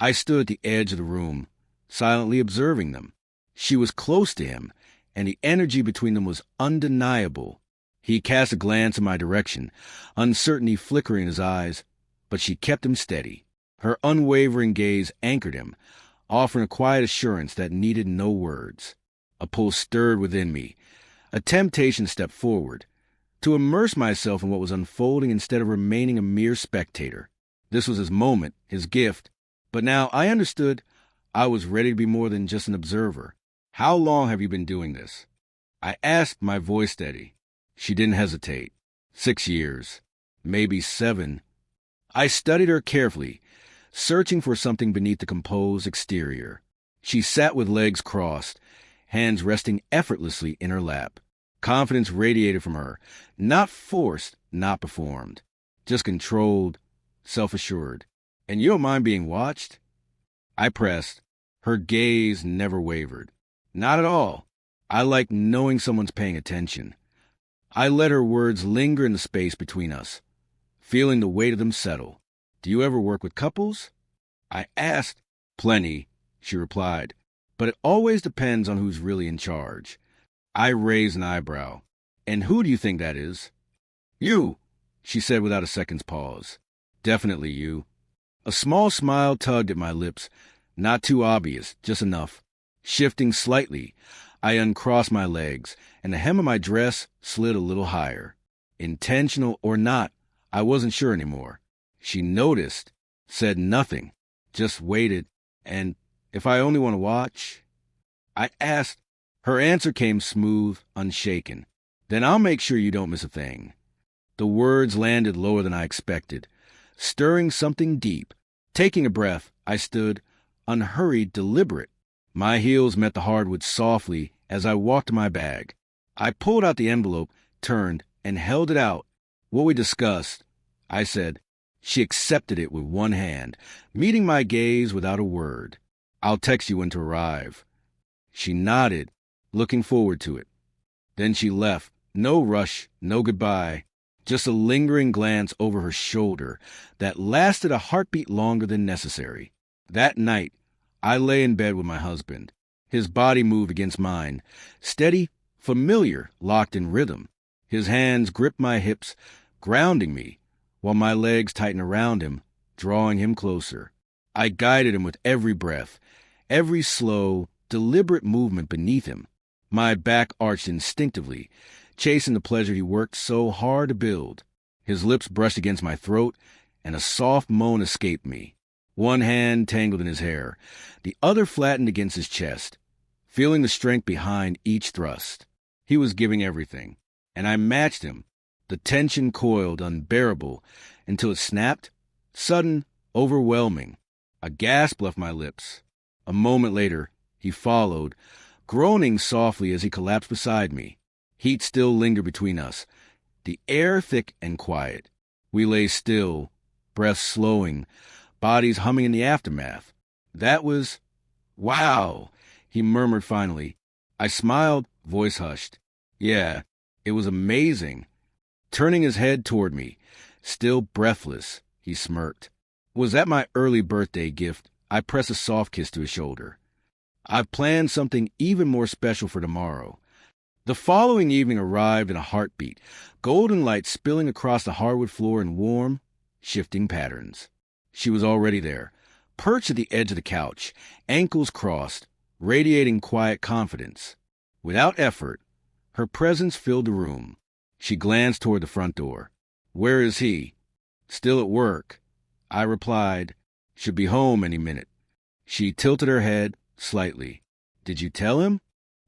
I stood at the edge of the room, silently observing them. She was close to him, and the energy between them was undeniable. He cast a glance in my direction, uncertainty flickering in his eyes, but she kept him steady. Her unwavering gaze anchored him, offering a quiet assurance that needed no words. A pull stirred within me. A temptation stepped forward, to immerse myself in what was unfolding instead of remaining a mere spectator. This was his moment, his gift, but now I understood I was ready to be more than just an observer. "How long have you been doing this?" I asked, my voice steady. She didn't hesitate. 6 years. Maybe 7. I studied her carefully, searching for something beneath the composed exterior. She sat with legs crossed, hands resting effortlessly in her lap. Confidence radiated from her, not forced, not performed, just controlled, self-assured. "And you don't mind being watched?" I pressed. Her gaze never wavered. "Not at all. I like knowing someone's paying attention." I let her words linger in the space between us, feeling the weight of them settle. "Do you ever work with couples?" I asked. "Plenty," she replied, "but it always depends on who's really in charge." I raised an eyebrow. "And who do you think that is?" "You," she said without a second's pause. "Definitely you." A small smile tugged at my lips, not too obvious, just enough. Shifting slightly, I uncrossed my legs, and the hem of my dress slid a little higher. Intentional or not, I wasn't sure anymore. She noticed, said nothing, just waited, and if I only want to watch? I asked. Her answer came smooth, unshaken. "Then I'll make sure you don't miss a thing." The words landed lower than I expected, stirring something deep. Taking a breath, I stood, unhurried, deliberate. My heels met the hardwood softly as I walked to my bag. I pulled out the envelope, turned, and held it out. "What we discussed," I said. She accepted it with one hand, meeting my gaze without a word. "I'll text you when to arrive." She nodded, looking forward to it. Then she left. No rush, no goodbye, just a lingering glance over her shoulder that lasted a heartbeat longer than necessary. That night, I lay in bed with my husband. His body moved against mine, steady, familiar, locked in rhythm. His hands gripped my hips, grounding me, while my legs tightened around him, drawing him closer. I guided him with every breath, every slow, deliberate movement beneath him. My back arched instinctively, chasing the pleasure he worked so hard to build. His lips brushed against my throat, and a soft moan escaped me. One hand tangled in his hair, the other flattened against his chest, feeling the strength behind each thrust. He was giving everything, and I matched him. The tension coiled, unbearable, until it snapped, sudden, overwhelming. A gasp left my lips. A moment later, he followed, groaning softly as he collapsed beside me. Heat still lingered between us, the air thick and quiet. We lay still, breaths slowing, bodies humming in the aftermath. "That was... wow," he murmured finally. I smiled, voice hushed. "Yeah, it was amazing." Turning his head toward me, still breathless, he smirked. "Was that my early birthday gift?" I pressed a soft kiss to his shoulder. "I've planned something even more special for tomorrow." The following evening arrived in a heartbeat, golden light spilling across the hardwood floor in warm, shifting patterns. She was already there, perched at the edge of the couch, ankles crossed, radiating quiet confidence. Without effort, her presence filled the room. She glanced toward the front door. "Where is he?" "Still at work." I replied, "Should be home any minute." She tilted her head slightly. "Did you tell him?"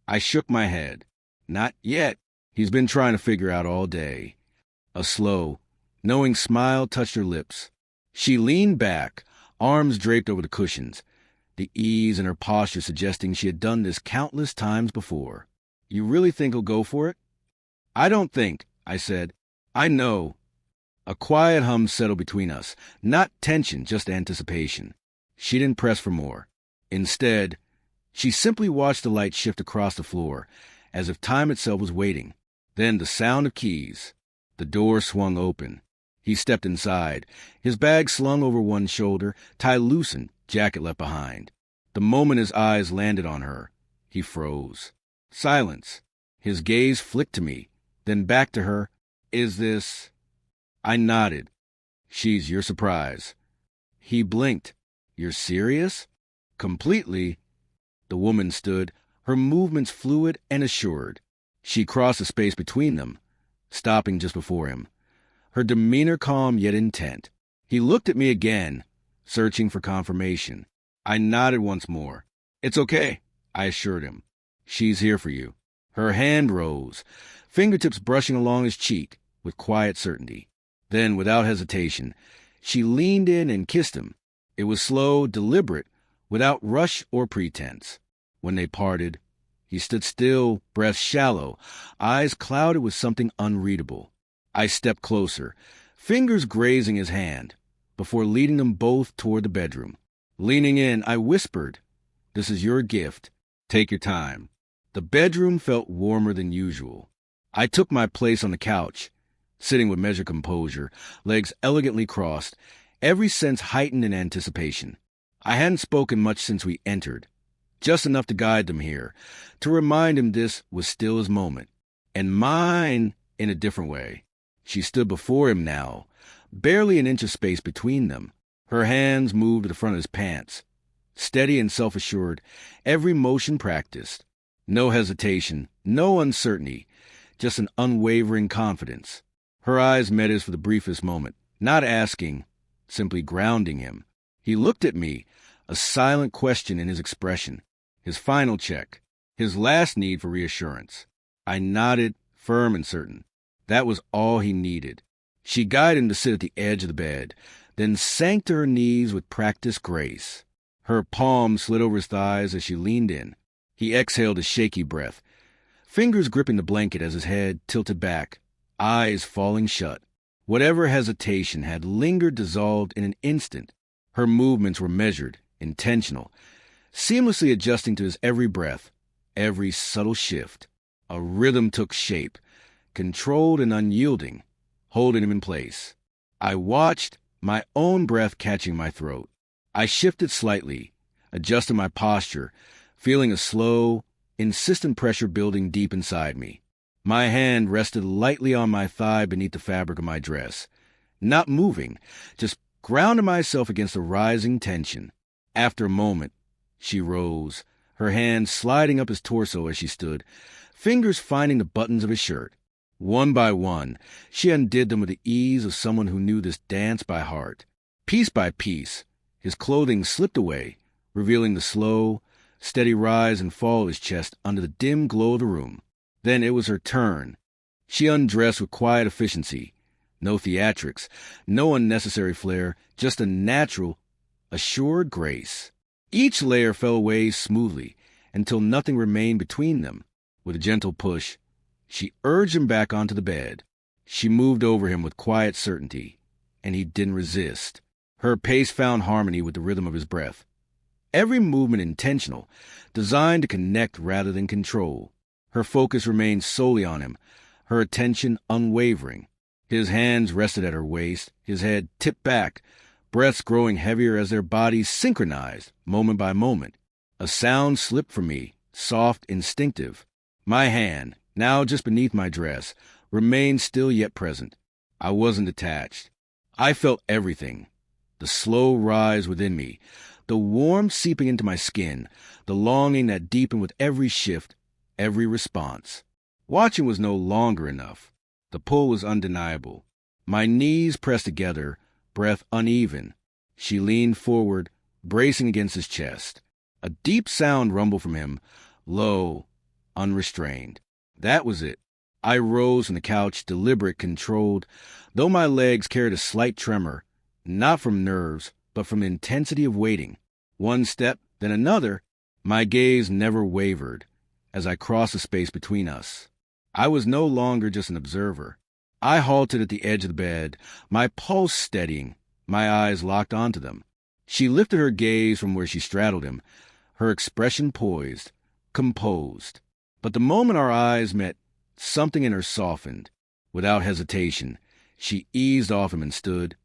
I shook my head. "Not yet. He's been trying to figure out all day." A slow, knowing smile touched her lips. She leaned back, arms draped over the cushions, the ease in her posture suggesting she had done this countless times before. "You really think he'll go for it?" "I don't think," I said. "I know." A quiet hum settled between us, not tension, just anticipation. She didn't press for more. Instead, she simply watched the light shift across the floor, as if time itself was waiting. Then the sound of keys. The door swung open. He stepped inside, his bag slung over one shoulder, tie loosened, jacket left behind. The moment his eyes landed on her, he froze. Silence. His gaze flicked to me, then back to her. Is this... I nodded. She's your surprise. He blinked. You're serious? Completely. The woman stood, her movements fluid and assured. She crossed the space between them, stopping just before him, her demeanor calm yet intent. He looked at me again, searching for confirmation. I nodded once more. It's okay, I assured him. She's here for you. Her hand rose, fingertips brushing along his cheek with quiet certainty. Then, without hesitation, she leaned in and kissed him. It was slow, deliberate, without rush or pretense. When they parted, he stood still, breath shallow, eyes clouded with something unreadable. I stepped closer, fingers grazing his hand, before leading them both toward the bedroom. Leaning in, I whispered, "This is your gift. Take your time." The bedroom felt warmer than usual. I took my place on the couch, sitting with measured composure, legs elegantly crossed, every sense heightened in anticipation. I hadn't spoken much since we entered, just enough to guide them here, to remind him this was still his moment, and mine in a different way. She stood before him now, barely an inch of space between them. Her hands moved to the front of his pants, steady and self-assured, every motion practiced. No hesitation, no uncertainty, just an unwavering confidence. Her eyes met his for the briefest moment, not asking, simply grounding him. He looked at me, a silent question in his expression, his final check, his last need for reassurance. I nodded, firm and certain. That was all he needed. She guided him to sit at the edge of the bed, then sank to her knees with practiced grace. Her palm slid over his thighs as she leaned in. He exhaled a shaky breath, fingers gripping the blanket as his head tilted back, eyes falling shut. Whatever hesitation had lingered dissolved in an instant. Her movements were measured, intentional, seamlessly adjusting to his every breath, every subtle shift. A rhythm took shape, controlled and unyielding, holding him in place. I watched, my own breath catching my throat. I shifted slightly, adjusted my posture, feeling a slow, insistent pressure building deep inside me. My hand rested lightly on my thigh beneath the fabric of my dress, not moving, just grounding myself against the rising tension. After a moment, she rose, her hands sliding up his torso as she stood, fingers finding the buttons of his shirt. One by one, she undid them with the ease of someone who knew this dance by heart. Piece by piece, his clothing slipped away, revealing the slow, steady rise and fall of his chest under the dim glow of the room. Then it was her turn. She undressed with quiet efficiency. No theatrics, no unnecessary flair, just a natural, assured grace. Each layer fell away smoothly until nothing remained between them. With a gentle push, she urged him back onto the bed. She moved over him with quiet certainty, and he didn't resist. Her pace found harmony with the rhythm of his breath. Every movement intentional, designed to connect rather than control. Her focus remained solely on him, her attention unwavering. His hands rested at her waist, his head tipped back, breaths growing heavier as their bodies synchronized, moment by moment. A sound slipped from me, soft, instinctive. My hand, now just beneath my dress, remained still yet present. I wasn't detached. I felt everything. The slow rise within me, the warmth seeping into my skin, the longing that deepened with every shift, every response. Watching was no longer enough. The pull was undeniable. My knees pressed together, breath uneven. She leaned forward, bracing against his chest. A deep sound rumbled from him, low, unrestrained. That was it. I rose from the couch, deliberate, controlled, though my legs carried a slight tremor, not from nerves, but from the intensity of waiting. One step, then another, my gaze never wavered as I crossed the space between us. I was no longer just an observer. I halted at the edge of the bed, my pulse steadying, my eyes locked onto them. She lifted her gaze from where she straddled him, her expression poised, composed. But the moment our eyes met, something in her softened. Without hesitation, she eased off him and stood,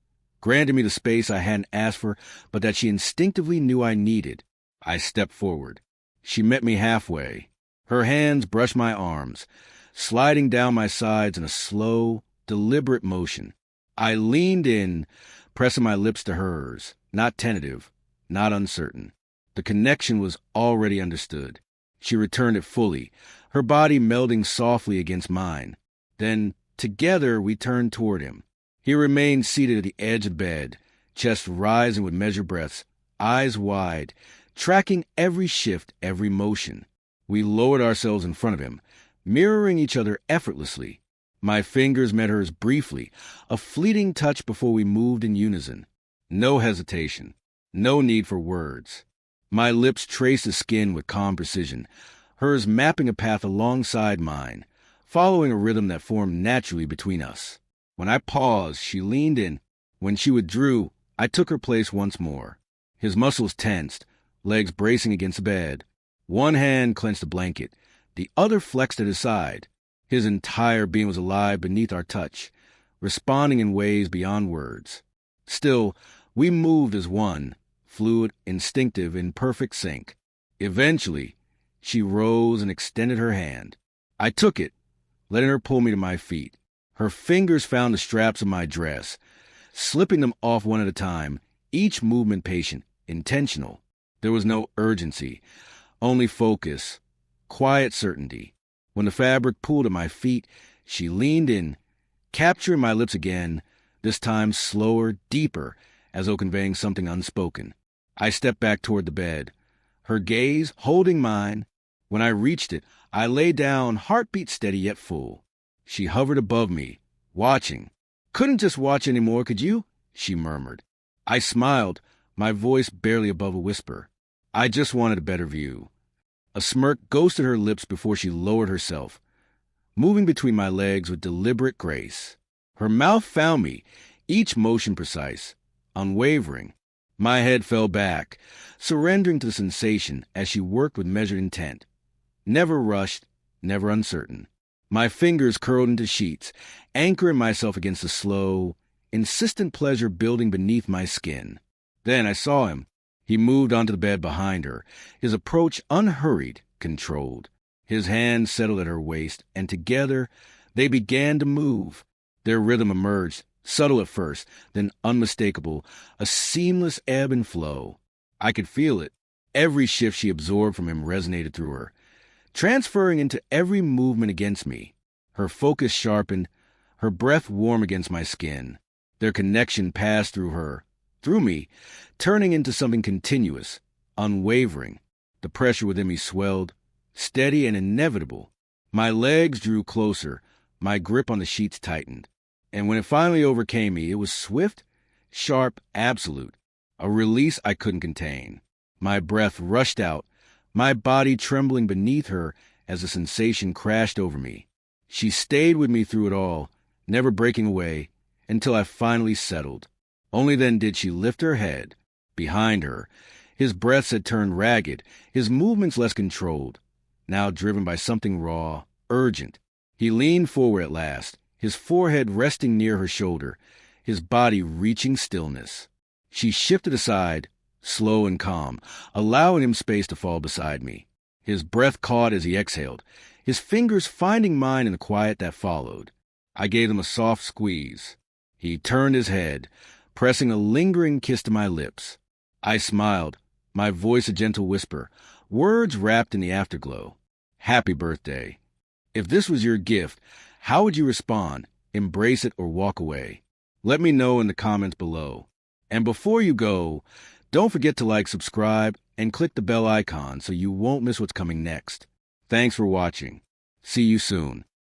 granted me the space I hadn't asked for, but that she instinctively knew I needed. I stepped forward. She met me halfway. Her hands brushed my arms, sliding down my sides in a slow, deliberate motion. I leaned in, pressing my lips to hers, not tentative, not uncertain. The connection was already understood. She returned it fully, her body melding softly against mine. Then, together, we turned toward him. He remained seated at the edge of the bed, chest rising with measured breaths, eyes wide, tracking every shift, every motion. We lowered ourselves in front of him, mirroring each other effortlessly. My fingers met hers briefly, a fleeting touch before we moved in unison. No hesitation, no need for words. My lips traced the skin with calm precision, hers mapping a path alongside mine, following a rhythm that formed naturally between us. When I paused, she leaned in. When she withdrew, I took her place once more. His muscles tensed, legs bracing against the bed. One hand clenched the blanket, the other flexed at his side. His entire being was alive beneath our touch, responding in ways beyond words. Still, we moved as one, fluid, instinctive, in perfect sync. Eventually, she rose and extended her hand. I took it, letting her pull me to my feet. Her fingers found the straps of my dress, slipping them off one at a time, each movement patient, intentional. There was no urgency, only focus, quiet certainty. When the fabric pulled at my feet, she leaned in, capturing my lips again, this time slower, deeper, as though conveying something unspoken. I stepped back toward the bed, her gaze holding mine. When I reached it, I lay down, heartbeat steady yet full. She hovered above me, watching. "Couldn't just watch anymore, could you?" she murmured. I smiled, my voice barely above a whisper. "I just wanted a better view." A smirk ghosted her lips before she lowered herself, moving between my legs with deliberate grace. Her mouth found me, each motion precise, unwavering. My head fell back, surrendering to the sensation as she worked with measured intent. Never rushed, never uncertain. My fingers curled into sheets, anchoring myself against the slow, insistent pleasure building beneath my skin. Then I saw him. He moved onto the bed behind her, his approach unhurried, controlled. His hands settled at her waist, and together they began to move. Their rhythm emerged, subtle at first, then unmistakable, a seamless ebb and flow. I could feel it. Every shift she absorbed from him resonated through her, transferring into every movement against me. Her focus sharpened, her breath warm against my skin. Their connection passed through her, through me, turning into something continuous, unwavering. The pressure within me swelled, steady and inevitable. My legs drew closer, my grip on the sheets tightened. And when it finally overcame me, it was swift, sharp, absolute, a release I couldn't contain. My breath rushed out, my body trembling beneath her as the sensation crashed over me. She stayed with me through it all, never breaking away, until I finally settled. Only then did she lift her head. Behind her, his breaths had turned ragged, his movements less controlled, now driven by something raw, urgent. He leaned forward at last, his forehead resting near her shoulder, his body reaching stillness. She shifted aside, slow and calm, allowing him space to fall beside me. His breath caught as he exhaled, his fingers finding mine in the quiet that followed. I gave him a soft squeeze. He turned his head, pressing a lingering kiss to my lips. I smiled, my voice a gentle whisper, words wrapped in the afterglow. Happy birthday. If this was your gift, how would you respond? Embrace it or walk away? Let me know in the comments below. And before you go, don't forget to like, subscribe, and click the bell icon so you won't miss what's coming next. Thanks for watching. See you soon.